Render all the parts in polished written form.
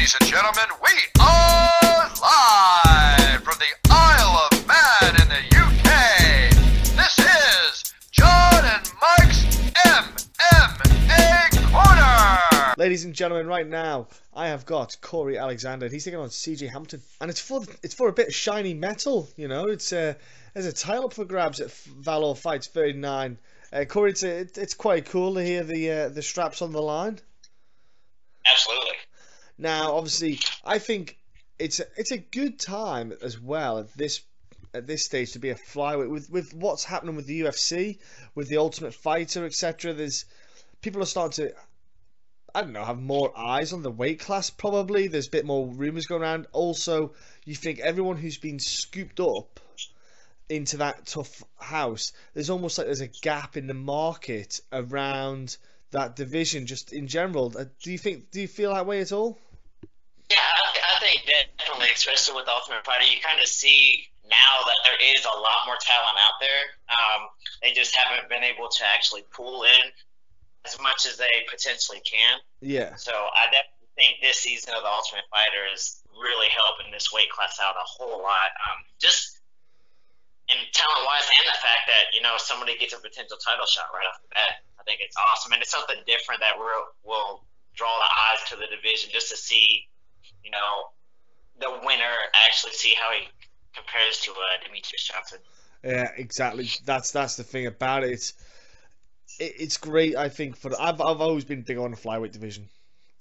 Ladies and gentlemen, we are live from the Isle of Man in the UK. This is John and Mike's MMA Corner. Ladies and gentlemen, right now I have got Cory Alexander. He's taking on CJ Hamilton, and it's for a bit of shiny metal. You know, there's a title up for grabs at Valor Fights 39. Cory, it's quite cool to hear the straps on the line. Absolutely. Now, obviously, I think it's a good time as well at this stage to be a flyweight with what's happening with the UFC, with the Ultimate Fighter, etc. There's people are starting to, I don't know, have more eyes on the weight class. Probably there's a bit more rumors going around. Also, you think everyone who's been scooped up into that tough house, there's almost like there's a gap in the market around that division just in general. Do you feel that way at all? Yeah, I think definitely, especially with Ultimate Fighter, you kind of see now that there is a lot more talent out there. They just haven't been able to actually pull in as much as they potentially can. Yeah. So I definitely think this season of the Ultimate Fighter is really helping this weight class out a whole lot. Just in talent-wise, and the fact that, you know, somebody gets a potential title shot right off the bat. I think it's awesome, and it's something different that will draw the eyes to the division just to see, you know, the winner actually see how he compares to Demetrius Johnson. Yeah, exactly. That's the thing about it. It's great. I think I've always been big on the flyweight division.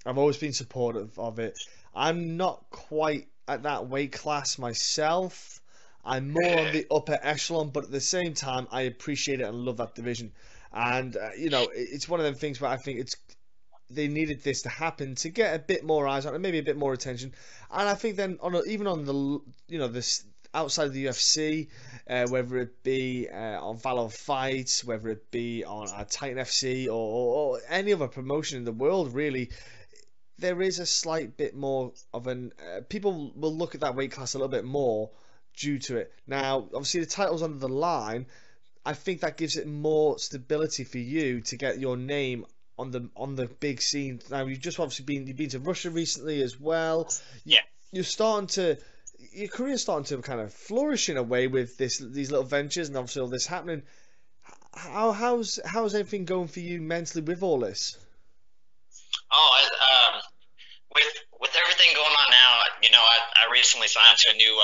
I've always been supportive of it. I'm not quite at that weight class myself. I'm more on the upper echelon, but at the same time, I appreciate it and love that division. And you know, it's one of them things where I think they needed this to happen to get a bit more eyes on it, maybe a bit more attention. And I think then even on the this outside of the UFC, whether it be on Valor Fights, whether it be on Titan FC or any other promotion in the world, really, there is a slight bit more of an people will look at that weight class a little bit more due to it. Now, obviously, the title's under the line. I think that gives it more stability for you to get your name on the big scene. Now, you've been to Russia recently as well. Yeah. Your career's starting to kind of flourish in a way with these little ventures, and obviously all this happening. How's everything going for you mentally with all this? With everything going on now, you know, I recently signed to a new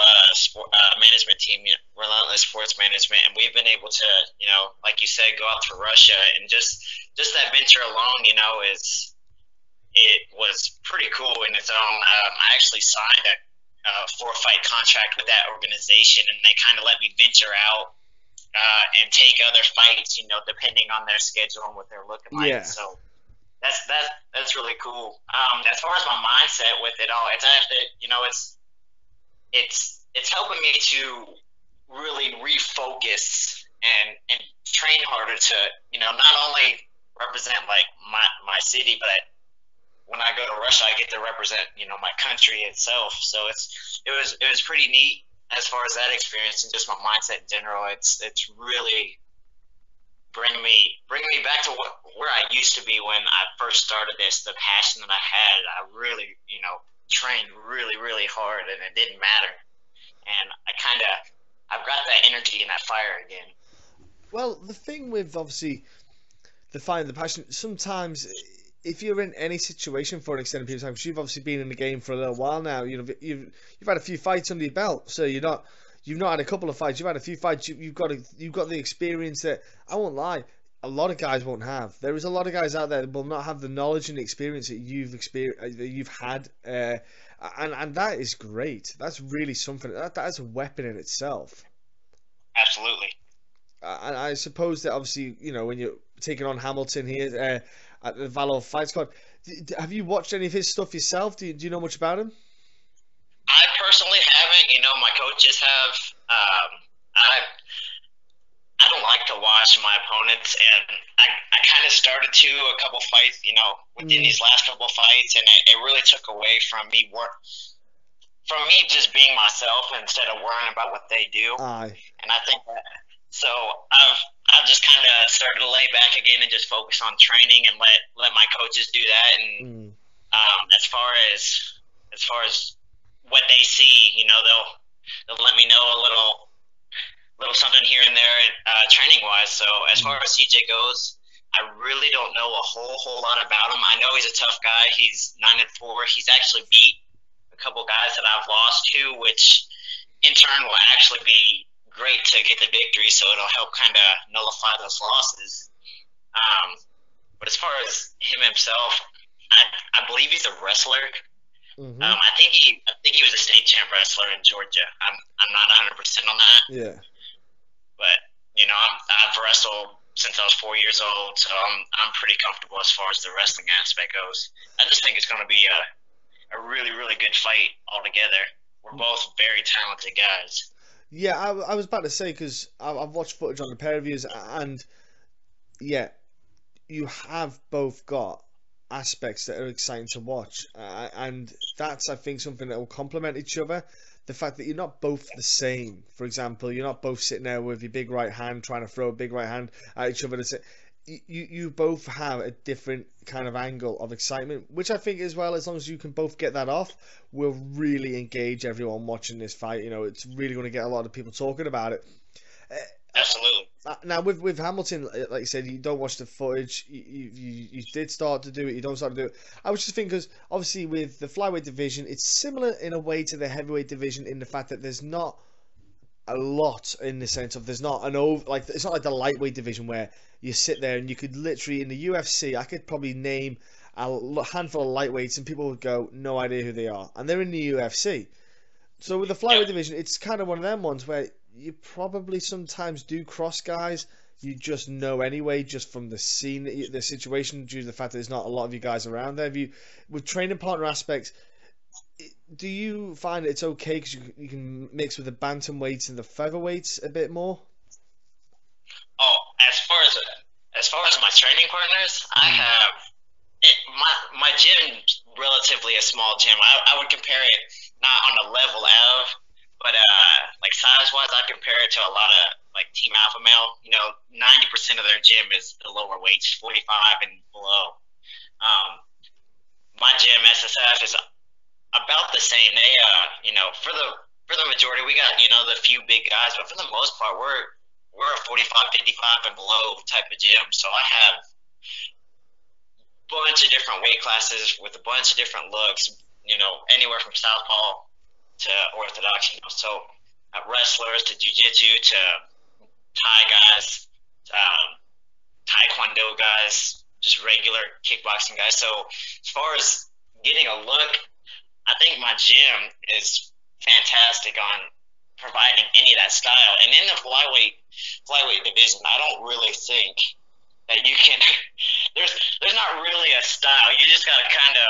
management team, Relentless Sports Management, and we've been able to, you know, like you said, go out to Russia, and just that venture alone, you know, it was pretty cool in its own. I actually signed a 4-fight contract with that organization, and they kind of let me venture out and take other fights, you know, depending on their schedule and what they're looking like. Yeah. So that's really cool. As far as my mindset with it all, it's actually, you know, it's helping me to really refocus and train harder to, you know, not only represent like my city, but when I go to Russia, I get to represent, you know, my country itself. So it was pretty neat as far as that experience and just my mindset in general. It's really bringing me back to where I used to be when I first started this. The passion that I had, I really, you know, trained really, really hard, and it didn't matter. And I've got that energy and that fire again. Well, the thing with obviously the fire and the passion, sometimes if you're in any situation for an extended period of time, because you've obviously been in the game for a little while now, you know, you've had a few fights under your belt, so you've not had a couple of fights, you've had a few fights, you've got the experience that, I won't lie, a lot of guys won't have. There is a lot of guys out there that will not have the knowledge and experience that you've had, and that is great. That's really something. That is a weapon in itself. Absolutely. And I suppose that obviously, you know, when you're taking on Hamilton here at the Valor Fights Squad, have you watched any of his stuff yourself? Do you know much about him? I personally haven't. You know, my coaches have. I don't like to watch my opponents, and I kind of started to a couple fights, you know, within these last couple fights, and it really took away from me just being myself instead of worrying about what they do. Aye. And I think that, so I've just kind of started to lay back again and just focus on training and let my coaches do that. And as far as as far as what they see. You know, they'll let me know a little something here and there, training wise. So as far as CJ goes, I really don't know a whole lot about him. I know he's a tough guy. He's 9-4. He's actually beat a couple guys that I've lost to, which in turn will actually be great to get the victory. So it'll help kind of nullify those losses. But as far as him himself, I believe he's a wrestler. Mm-hmm. I think he was a state champ wrestler in Georgia. I'm not 100% on that. Yeah. But you know, I've wrestled since I was 4 years old, so I'm pretty comfortable as far as the wrestling aspect goes. I just think it's going to be a really, really good fight altogether. We're both very talented guys. Yeah, I was about to say, because I've watched footage on the pair of yous, and yeah, you have both got aspects that are exciting to watch, and that's, I think, something that will complement each other. The fact that you're not both the same. For example, you're not both sitting there with your big right hand trying to throw a big right hand at each other. You both have a different kind of angle of excitement, which I think as well, as long as you can both get that off, will really engage everyone watching this fight. You know, it's really going to get a lot of people talking about it. Absolutely. Now with Hamilton, like you said, you don't watch the footage. You did start to do it. You don't start to do it. I was just thinking, because obviously with the flyweight division, it's similar in a way to the heavyweight division in the fact that there's not a lot, in the sense of there's not it's not like the lightweight division where you sit there and you could literally, in the UFC, I could probably name a handful of lightweights and people would go, no idea who they are, and they're in the UFC. So with the flyweight division, it's kind of one of them ones where you probably sometimes do cross guys you just know anyway, just from the scene, the situation, due to the fact that there's not a lot of you guys around there. With training partner aspects, do you find it's okay because you can mix with the bantamweights and the featherweights a bit more? Oh, as far as my training partners, I have my gym's relatively a small gym. I would compare it not on the level of, but like size-wise, I compare it to a lot of like Team Alpha Male. You know, 90% of their gym is the lower weights, 45 and below. My gym, SSF, is about the same. They, you know, for the majority, we got, you know, the few big guys, but for the most part, we're a 45, 55 and below type of gym. So I have a bunch of different weight classes with a bunch of different looks, you know, anywhere from southpaw to orthodox, you know. So wrestlers to jiu-jitsu to Thai guys, taekwondo guys, just regular kickboxing guys. So as far as getting a look, I think my gym is fantastic on providing any of that style. And in the flyweight division, I don't really think that you can. There's not really a style. You just gotta kind of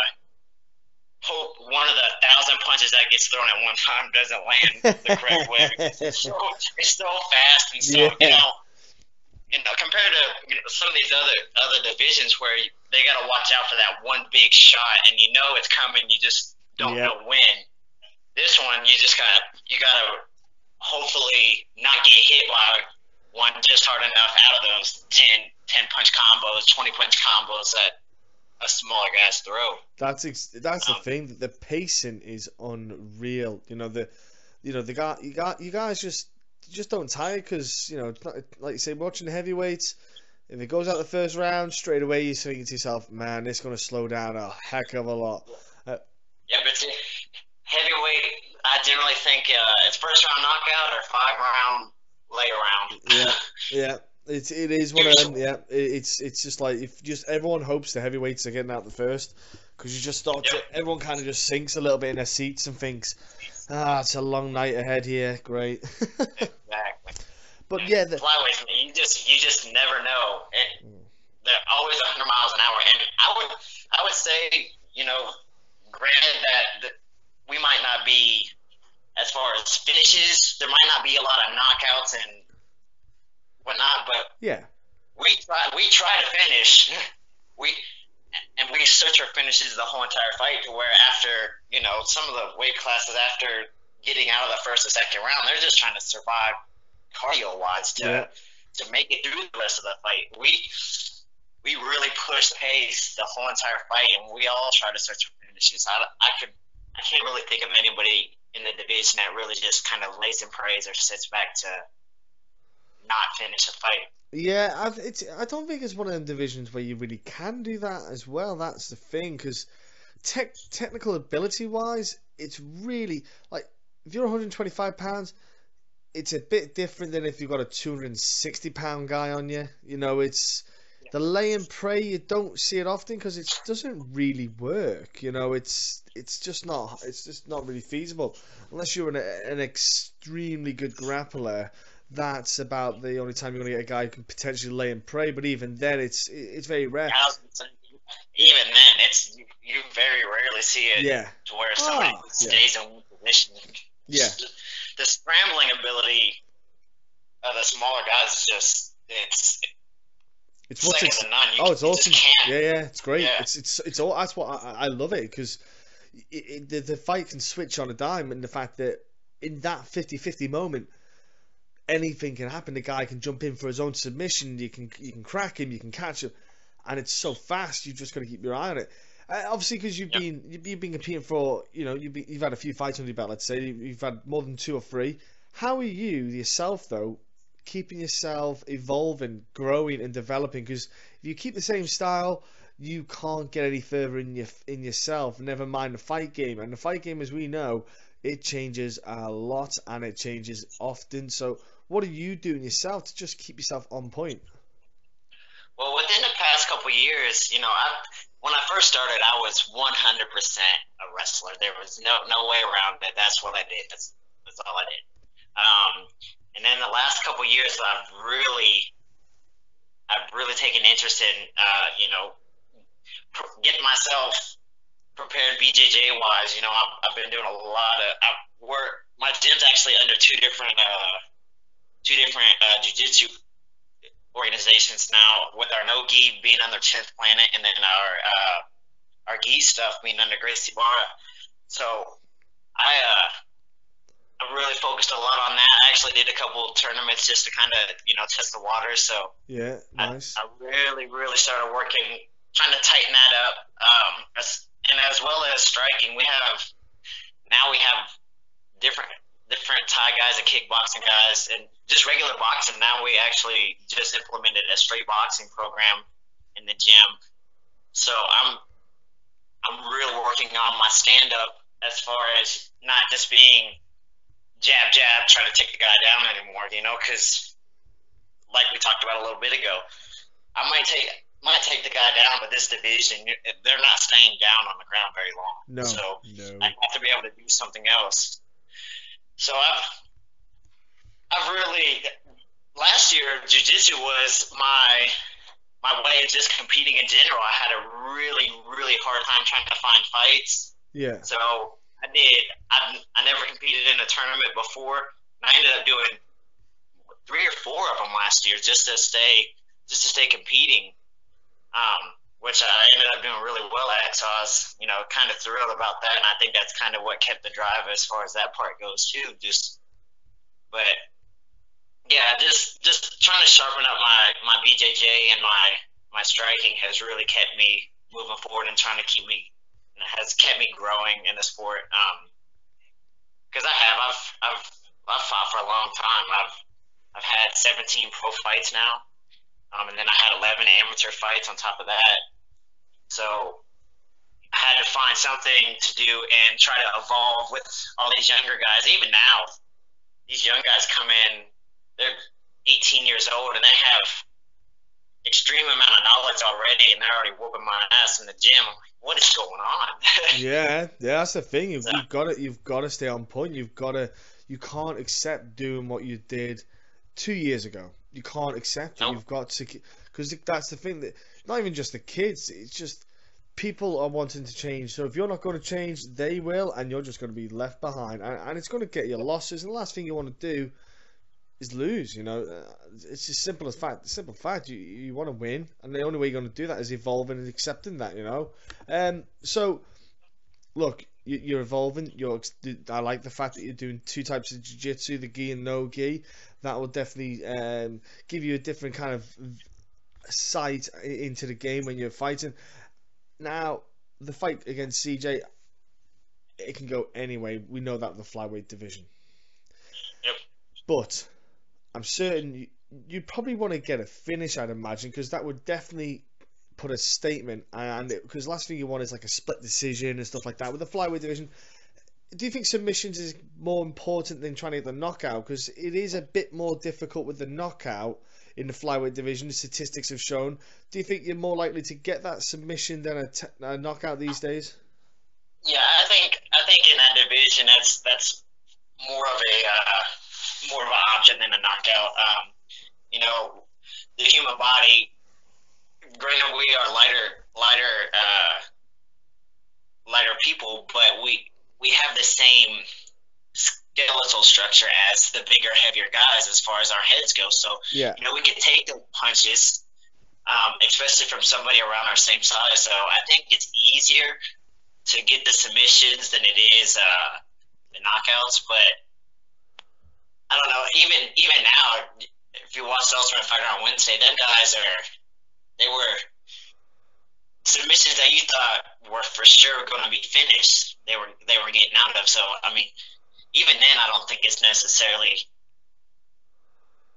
hope one of the 1,000 punches that gets thrown at one time doesn't land the correct way. It's so fast and so you know, compared to, you know, some of these other divisions where they got to watch out for that one big shot and you know it's coming, you just don't know when. This one, you gotta hopefully not get hit by one just hard enough out of those 10 punch combos, 20 punch combos that a smaller guy's throw. That's the thing. The pacing is unreal. You know, you guys just don't tire, because, you know, like you say, watching the heavyweights, if it goes out the first round, straight away you're thinking to yourself, man, it's going to slow down a heck of a lot. Yeah, but heavyweight, I generally think it's first round knockout or 5-round later round. Yeah. It is one of them. Yeah, it's just like, if just everyone hopes the heavyweights are getting out the first, because you just start to, everyone kind of just sinks a little bit in their seats and thinks, it's a long night ahead here. Great. Exactly. But yeah, flyweights, you just never know. They're always 100 miles an hour, and I would say, you know, granted that we might not be, as far as finishes, there might not be a lot of knockouts and whatnot, but yeah, we try to finish. We search our finishes the whole entire fight, to where after, you know, some of the weight classes, after getting out of the first or second round, they're just trying to survive cardio wise to make it through the rest of the fight. We really push pace the whole entire fight, and we all try to search for finishes. I I can't really think of anybody in the division that really just kind of lays and prays or sits back to not finish a fight. Yeah, I don't think it's one of them divisions where you really can do that as well. That's the thing, because technical ability wise, it's really like if you're 125 pounds, it's a bit different than if you've got a 260-pound guy on you. You know, it's the lay and pray. You don't see it often because it doesn't really work. You know, it's just not really feasible unless you're an extremely good grappler. That's about the only time you're going to get a guy who can potentially lay and pray. But even then, it's very rare. Even then, you very rarely see it. Yeah. To where somebody stays in one position. Yeah. The scrambling ability of the smaller guys is just it's second to none. It's awesome. Yeah, it's great. Yeah. It's all. That's what I love it, because the fight can switch on a dime, and the fact that in that 50-50 moment, anything can happen. The guy can jump in for his own submission. You can crack him. You can catch him, and it's so fast. You've just got to keep your eye on it. Obviously, because you've been competing for, you've had a few fights under your belt. Let's say you've had more than 2 or 3. How are you yourself though, keeping yourself evolving, growing, and developing? Because if you keep the same style, you can't get any further in yourself. Never mind the fight game. And the fight game, as we know, it changes a lot and it changes often. So, what are you doing yourself to just keep yourself on point? Well, within the past couple years, when I first started, I was 100% a wrestler. There was no way around it. That's what I did. That's all I did. And then the last couple years, I've really taken interest in, getting myself prepared BJJ wise. I've been doing a lot of work. My gym's actually under two different jiu-jitsu organizations now, with our no gi being under 10th Planet, and then our gi stuff being under Gracie Barra. So I really focused a lot on that. I actually did a couple of tournaments just to kind of test the water. So yeah, nice. I really started working, trying to tighten that up. And as well as striking, we have different Thai guys and kickboxing guys and just regular boxing. Now we actually just implemented a straight boxing program in the gym. So I'm really working on my stand up, as far as not just being jab trying to take the guy down anymore, because like we talked about a little bit ago, I might take the guy down, but this division, they're not staying down on the ground very long. No. So I have to be able to do something else. So I've really, last year, jiu-jitsu was my way of just competing in general. I had a really hard time trying to find fights. Yeah. So I never competed in a tournament before. And I ended up doing 3 or 4 of them last year just to stay competing. Which I ended up doing really well at. So I was, kind of thrilled about that. And I think that's kind of what kept the drive as far as that part goes too. But yeah, just trying to sharpen up my BJJ and my striking has really kept me moving forward and has kept me growing in the sport. Because I've fought for a long time. I've had 17 pro fights now. And then I had 11 amateur fights on top of that. So I had to find something to do and try to evolve with all these younger guys. Even now, these young guys come in, they're 18 years old, and they have extreme amount of knowledge already, and they're already whooping my ass in the gym. I'm like, what is going on? yeah, that's the thing. You've got to stay on point. You can't accept doing what you did 2 years ago. You can't accept it. Nope. You've got to, because that's the thing, that not even just the kids, it's just people are wanting to change. So if you're not going to change, they will, and you're just going to be left behind, and it's going to get you losses. And the last thing you want to do is lose. It's as simple as fact. Simple fact. You want to win, and the only way you're going to do that is evolving and accepting that. So look, you're evolving. I like the fact that you're doing 2 types of jiu-jitsu, the gi and no gi. That will definitely give you a different kind of sight into the game when you're fighting. Now, the fight against CJ, it can go anyway. We know that with the flyweight division. Yep. But I'm certain you probably want to get a finish, I'd imagine, because that would definitely put a statement. And because last thing you want is like a split decision and stuff like that. With the flyweight division, do you think submissions is more important than trying to get the knockout? Because it is a bit more difficult with the knockout in the flyweight division. The statistics have shown. Do you think you're more likely to get that submission than a knockout these days? Yeah, I think in that division that's more of an option than a knockout. The human body. Granted, we are lighter people, but we have the same skeletal structure as the bigger, heavier guys as far as our heads go. So yeah, we can take the punches, especially from somebody around our same size. So I think it's easier to get the submissions than it is the knockouts. But I don't know. Even now, if you watch the Ultimate Fighter on Wednesday, them guys they were submissions that you thought were for sure going to be finished. They were getting out of. So I mean, even then, I don't think it's necessarily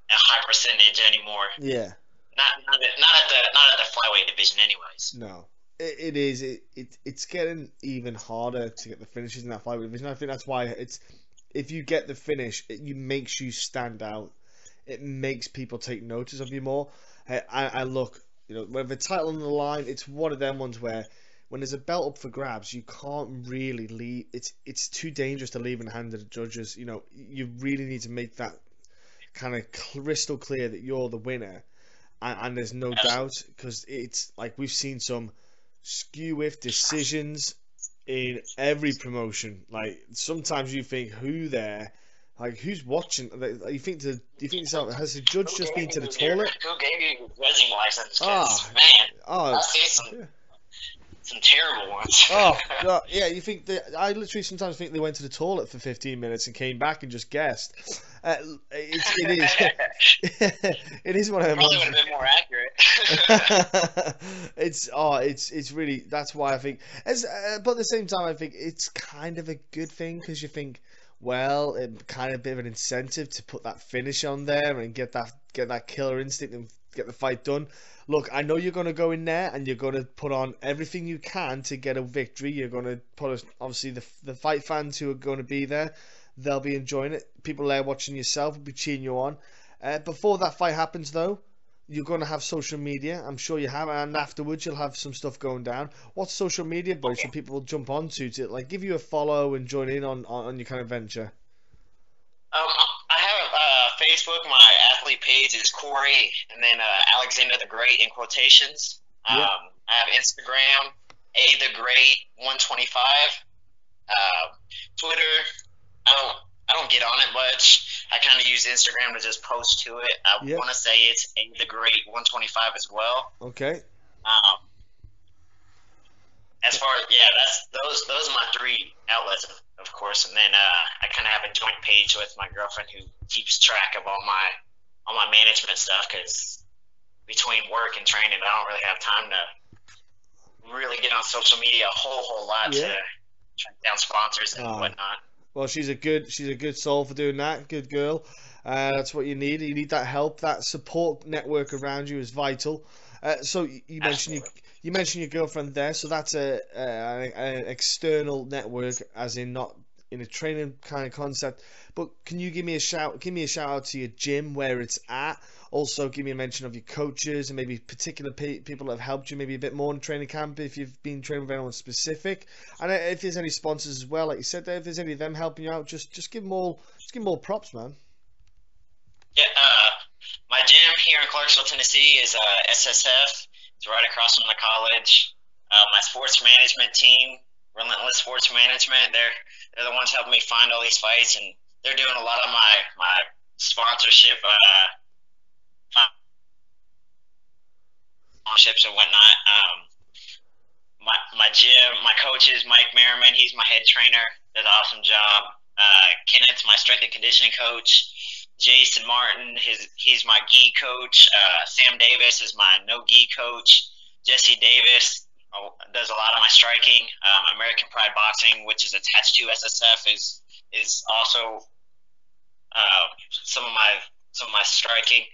a high percentage anymore. Yeah. Not at the flyweight division, anyways. No, it is. It's getting even harder to get the finishes in that flyweight division. I think that's why if you get the finish, it makes you stand out. It makes people take notice of you more. I look, with the title on the line, it's one of them ones where when there's a belt up for grabs, you can't really leave. It's too dangerous to leave in the hand of the judges. You really need to make that kind of crystal clear that you're the winner. And there's no doubt, because it's like we've seen some skew-whiff decisions in every promotion. Like sometimes you think, who's watching? You think to yourself, has the judge just been to the toilet? Who gave you your judging license? I see some terrible ones. Yeah. You think that? I literally sometimes think they went to the toilet for 15 minutes and came back and just guessed. It is one of them. Probably would have been more accurate. It's really, that's why I think but at the same time I think it's kind of a good thing, because you think, well, it kind of a bit of an incentive to put that finish on there and get that killer instinct and get the fight done. Look, I know you're going to go in there and you're going to put on everything you can to get a victory. You're going to put, obviously, the fight fans who are going to be there, they'll be enjoying it. People there watching yourself will be cheering you on. Before that fight happens, though, you're going to have social media. I'm sure you have, and afterwards you'll have some stuff going down. What's social media, buddy, so people will jump onto to like give you a follow and join in on your kind of venture? I have Facebook. My athlete page is Cory, and then Alexander the Great in quotations. Yep. I have Instagram, the Great 125. Twitter, I don't get on it much. I kind of use Instagram to just post to it. I want to say it's the Great 125 as well. Okay. As far as those are my three outlets, of course, and then I kind of have a joint page with my girlfriend who keeps track of all my management stuff, because between work and training, I don't really have time to really get on social media a whole lot to track down sponsors and whatnot. Well, she's a good soul for doing that. Good girl. That's what you need. You need that help. That support network around you is vital. So you mentioned your girlfriend there. So that's an external network, as in not in a training kind of concept. But can you give me a shout out to your gym, where it's at? Also, give me a mention of your coaches and maybe particular people that have helped you maybe a bit more in training camp, if you've been training with anyone specific. And if there's any sponsors as well, like you said there, if there's any of them helping you out, just give them all props, man. Yeah, my gym here in Clarksville, Tennessee is SSF. It's right across from the college. My sports management team, Relentless Sports Management, they're the ones helping me find all these fights, and they're doing a lot of my sponsorship sponsorships and whatnot. My gym, my coach is Mike Merriman. He's my head trainer. Does an awesome job. Kenneth's my strength and conditioning coach. Jason Martin, he's my gi coach. Sam Davis is my no gi coach. Jesse Davis, does a lot of my striking. American Pride Boxing, which is attached to SSF, is also some of my striking.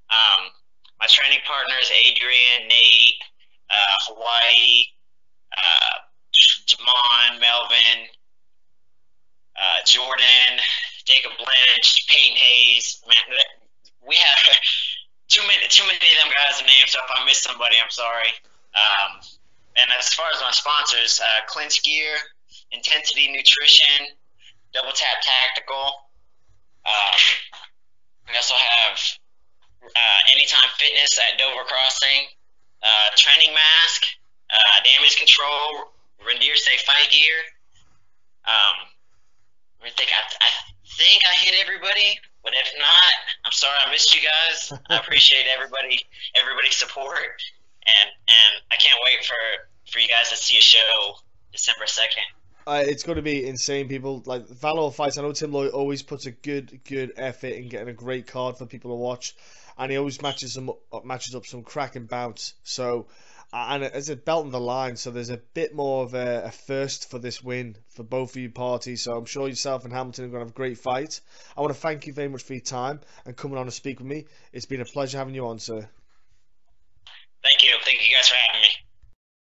My training partners: Adrian, Nate, Hawaii, Jamon, Melvin, Jordan, Jacob Lynch, Peyton Hayes. Man, we have too many of them guys to name. So if I miss somebody, I'm sorry. And as far as my sponsors, Clinch Gear, Intensity Nutrition, Double Tap Tactical. We also have Anytime Fitness at Dover Crossing, Training Mask, Damage Control, Reindeer Safe Fight Gear. I think I hit everybody, but if not, I'm sorry I missed you guys. I appreciate everybody's support, and I can't wait for you guys to see a show December 2nd. It's going to be insane, people. Like Valor Fights, I know Tim Lloyd always puts a good effort in getting a great card for people to watch, and he always matches up some cracking bouts. So, and it's a belt on the line, so there's a bit more of a first for this win for both of you parties. So I'm sure yourself and Hamilton are going to have a great fight. I want to thank you very much for your time and coming on to speak with me. It's been a pleasure having you on, sir. Thank you. Thank you guys for having me.